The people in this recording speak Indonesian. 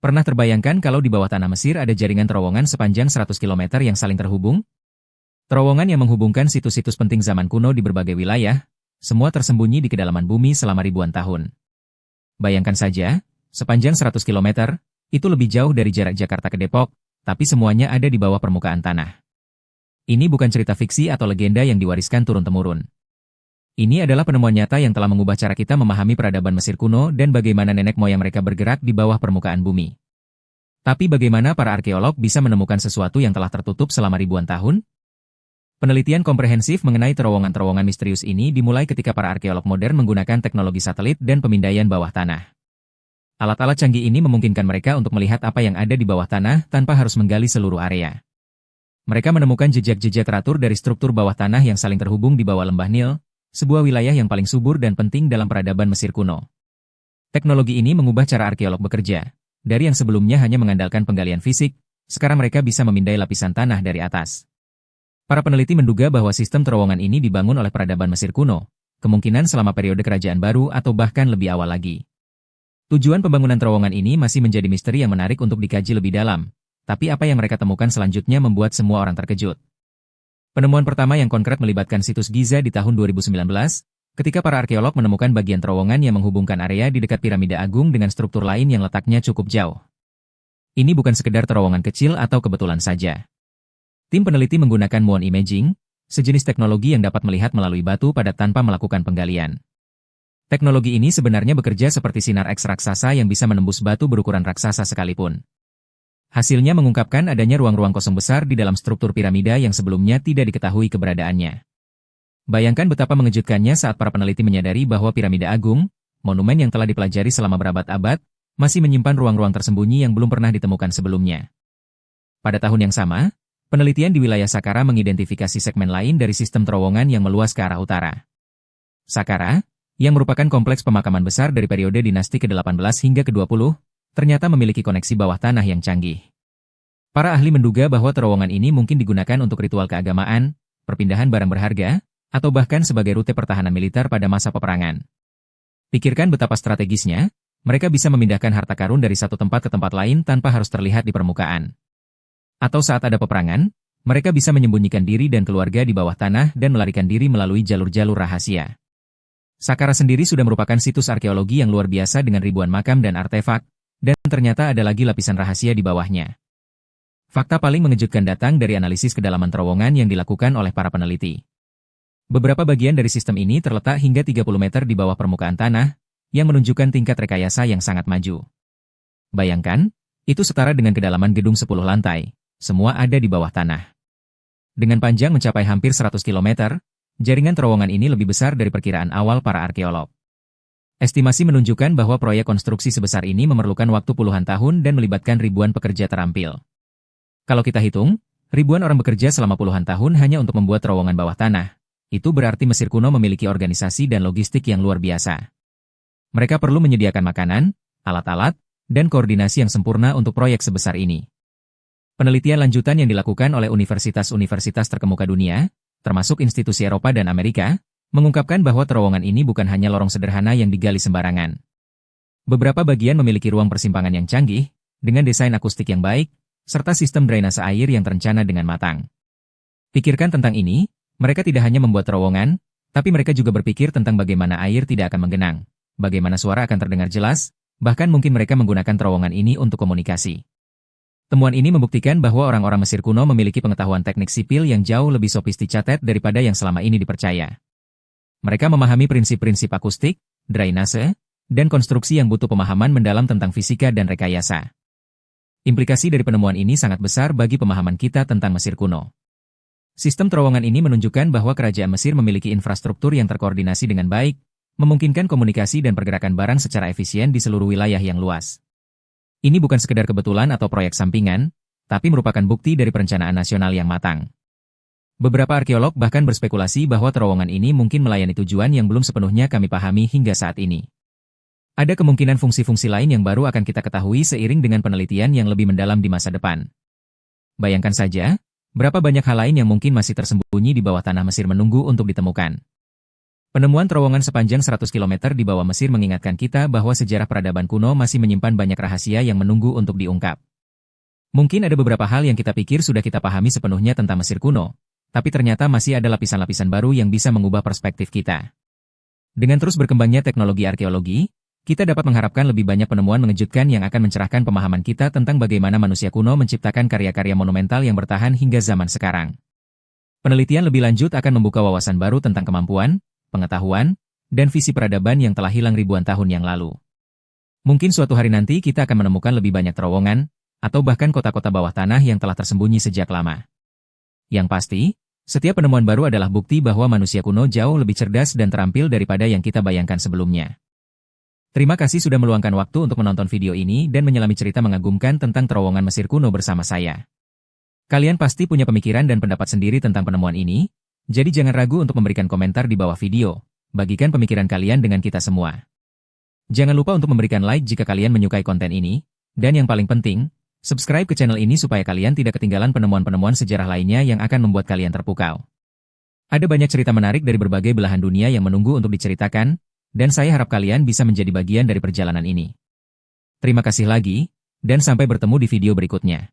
Pernah terbayangkan kalau di bawah tanah Mesir ada jaringan terowongan sepanjang 100 km yang saling terhubung? Terowongan yang menghubungkan situs-situs penting zaman kuno di berbagai wilayah, semua tersembunyi di kedalaman bumi selama ribuan tahun. Bayangkan saja, sepanjang 100 km, itu lebih jauh dari jarak Jakarta ke Depok, tapi semuanya ada di bawah permukaan tanah. Ini bukan cerita fiksi atau legenda yang diwariskan turun-temurun. Ini adalah penemuan nyata yang telah mengubah cara kita memahami peradaban Mesir kuno dan bagaimana nenek moyang mereka bergerak di bawah permukaan bumi. Tapi bagaimana para arkeolog bisa menemukan sesuatu yang telah tertutup selama ribuan tahun? Penelitian komprehensif mengenai terowongan-terowongan misterius ini dimulai ketika para arkeolog modern menggunakan teknologi satelit dan pemindaian bawah tanah. Alat-alat canggih ini memungkinkan mereka untuk melihat apa yang ada di bawah tanah tanpa harus menggali seluruh area. Mereka menemukan jejak-jejak teratur dari struktur bawah tanah yang saling terhubung di bawah lembah Nil, sebuah wilayah yang paling subur dan penting dalam peradaban Mesir kuno. Teknologi ini mengubah cara arkeolog bekerja. Dari yang sebelumnya hanya mengandalkan penggalian fisik, sekarang mereka bisa memindai lapisan tanah dari atas. Para peneliti menduga bahwa sistem terowongan ini dibangun oleh peradaban Mesir kuno, kemungkinan selama periode kerajaan baru atau bahkan lebih awal lagi. Tujuan pembangunan terowongan ini masih menjadi misteri yang menarik untuk dikaji lebih dalam, tapi apa yang mereka temukan selanjutnya membuat semua orang terkejut. Penemuan pertama yang konkret melibatkan situs Giza di tahun 2019, ketika para arkeolog menemukan bagian terowongan yang menghubungkan area di dekat piramida agung dengan struktur lain yang letaknya cukup jauh. Ini bukan sekedar terowongan kecil atau kebetulan saja. Tim peneliti menggunakan muon imaging, sejenis teknologi yang dapat melihat melalui batu padat tanpa melakukan penggalian. Teknologi ini sebenarnya bekerja seperti sinar X raksasa yang bisa menembus batu berukuran raksasa sekalipun. Hasilnya mengungkapkan adanya ruang-ruang kosong besar di dalam struktur piramida yang sebelumnya tidak diketahui keberadaannya. Bayangkan betapa mengejutkannya saat para peneliti menyadari bahwa piramida agung, monumen yang telah dipelajari selama berabad-abad, masih menyimpan ruang-ruang tersembunyi yang belum pernah ditemukan sebelumnya. Pada tahun yang sama, penelitian di wilayah Saqqara mengidentifikasi segmen lain dari sistem terowongan yang meluas ke arah utara. Saqqara, yang merupakan kompleks pemakaman besar dari periode dinasti ke-18 hingga ke-20, ternyata memiliki koneksi bawah tanah yang canggih. Para ahli menduga bahwa terowongan ini mungkin digunakan untuk ritual keagamaan, perpindahan barang berharga, atau bahkan sebagai rute pertahanan militer pada masa peperangan. Pikirkan betapa strategisnya, mereka bisa memindahkan harta karun dari satu tempat ke tempat lain tanpa harus terlihat di permukaan. Atau saat ada peperangan, mereka bisa menyembunyikan diri dan keluarga di bawah tanah dan melarikan diri melalui jalur-jalur rahasia. Saqqara sendiri sudah merupakan situs arkeologi yang luar biasa dengan ribuan makam dan artefak, dan ternyata ada lagi lapisan rahasia di bawahnya. Fakta paling mengejutkan datang dari analisis kedalaman terowongan yang dilakukan oleh para peneliti. Beberapa bagian dari sistem ini terletak hingga 30 meter di bawah permukaan tanah, yang menunjukkan tingkat rekayasa yang sangat maju. Bayangkan, itu setara dengan kedalaman gedung 10 lantai, semua ada di bawah tanah. Dengan panjang mencapai hampir 100 km, jaringan terowongan ini lebih besar dari perkiraan awal para arkeolog. Estimasi menunjukkan bahwa proyek konstruksi sebesar ini memerlukan waktu puluhan tahun dan melibatkan ribuan pekerja terampil. Kalau kita hitung, ribuan orang bekerja selama puluhan tahun hanya untuk membuat terowongan bawah tanah. Itu berarti Mesir kuno memiliki organisasi dan logistik yang luar biasa. Mereka perlu menyediakan makanan, alat-alat, dan koordinasi yang sempurna untuk proyek sebesar ini. Penelitian lanjutan yang dilakukan oleh universitas-universitas terkemuka dunia, termasuk institusi Eropa dan Amerika, mengungkapkan bahwa terowongan ini bukan hanya lorong sederhana yang digali sembarangan. Beberapa bagian memiliki ruang persimpangan yang canggih, dengan desain akustik yang baik, serta sistem drainase air yang terencana dengan matang. Pikirkan tentang ini, mereka tidak hanya membuat terowongan, tapi mereka juga berpikir tentang bagaimana air tidak akan menggenang, bagaimana suara akan terdengar jelas, bahkan mungkin mereka menggunakan terowongan ini untuk komunikasi. Temuan ini membuktikan bahwa orang-orang Mesir kuno memiliki pengetahuan teknik sipil yang jauh lebih sofistikated daripada yang selama ini dipercaya. Mereka memahami prinsip-prinsip akustik, drainase, dan konstruksi yang butuh pemahaman mendalam tentang fisika dan rekayasa. Implikasi dari penemuan ini sangat besar bagi pemahaman kita tentang Mesir kuno. Sistem terowongan ini menunjukkan bahwa kerajaan Mesir memiliki infrastruktur yang terkoordinasi dengan baik, memungkinkan komunikasi dan pergerakan barang secara efisien di seluruh wilayah yang luas. Ini bukan sekedar kebetulan atau proyek sampingan, tapi merupakan bukti dari perencanaan nasional yang matang. Beberapa arkeolog bahkan berspekulasi bahwa terowongan ini mungkin melayani tujuan yang belum sepenuhnya kami pahami hingga saat ini. Ada kemungkinan fungsi-fungsi lain yang baru akan kita ketahui seiring dengan penelitian yang lebih mendalam di masa depan. Bayangkan saja, berapa banyak hal lain yang mungkin masih tersembunyi di bawah tanah Mesir menunggu untuk ditemukan. Penemuan terowongan sepanjang 100 km di bawah Mesir mengingatkan kita bahwa sejarah peradaban kuno masih menyimpan banyak rahasia yang menunggu untuk diungkap. Mungkin ada beberapa hal yang kita pikir sudah kita pahami sepenuhnya tentang Mesir kuno, tapi ternyata masih ada lapisan-lapisan baru yang bisa mengubah perspektif kita. Dengan terus berkembangnya teknologi arkeologi, kita dapat mengharapkan lebih banyak penemuan mengejutkan yang akan mencerahkan pemahaman kita tentang bagaimana manusia kuno menciptakan karya-karya monumental yang bertahan hingga zaman sekarang. Penelitian lebih lanjut akan membuka wawasan baru tentang kemampuan, pengetahuan, dan visi peradaban yang telah hilang ribuan tahun yang lalu. Mungkin suatu hari nanti kita akan menemukan lebih banyak terowongan, atau bahkan kota-kota bawah tanah yang telah tersembunyi sejak lama. Yang pasti, setiap penemuan baru adalah bukti bahwa manusia kuno jauh lebih cerdas dan terampil daripada yang kita bayangkan sebelumnya. Terima kasih sudah meluangkan waktu untuk menonton video ini dan menyelami cerita mengagumkan tentang terowongan Mesir kuno bersama saya. Kalian pasti punya pemikiran dan pendapat sendiri tentang penemuan ini, jadi jangan ragu untuk memberikan komentar di bawah video. Bagikan pemikiran kalian dengan kita semua. Jangan lupa untuk memberikan like jika kalian menyukai konten ini, dan yang paling penting, subscribe ke channel ini supaya kalian tidak ketinggalan penemuan-penemuan sejarah lainnya yang akan membuat kalian terpukau. Ada banyak cerita menarik dari berbagai belahan dunia yang menunggu untuk diceritakan, dan saya harap kalian bisa menjadi bagian dari perjalanan ini. Terima kasih lagi, dan sampai bertemu di video berikutnya.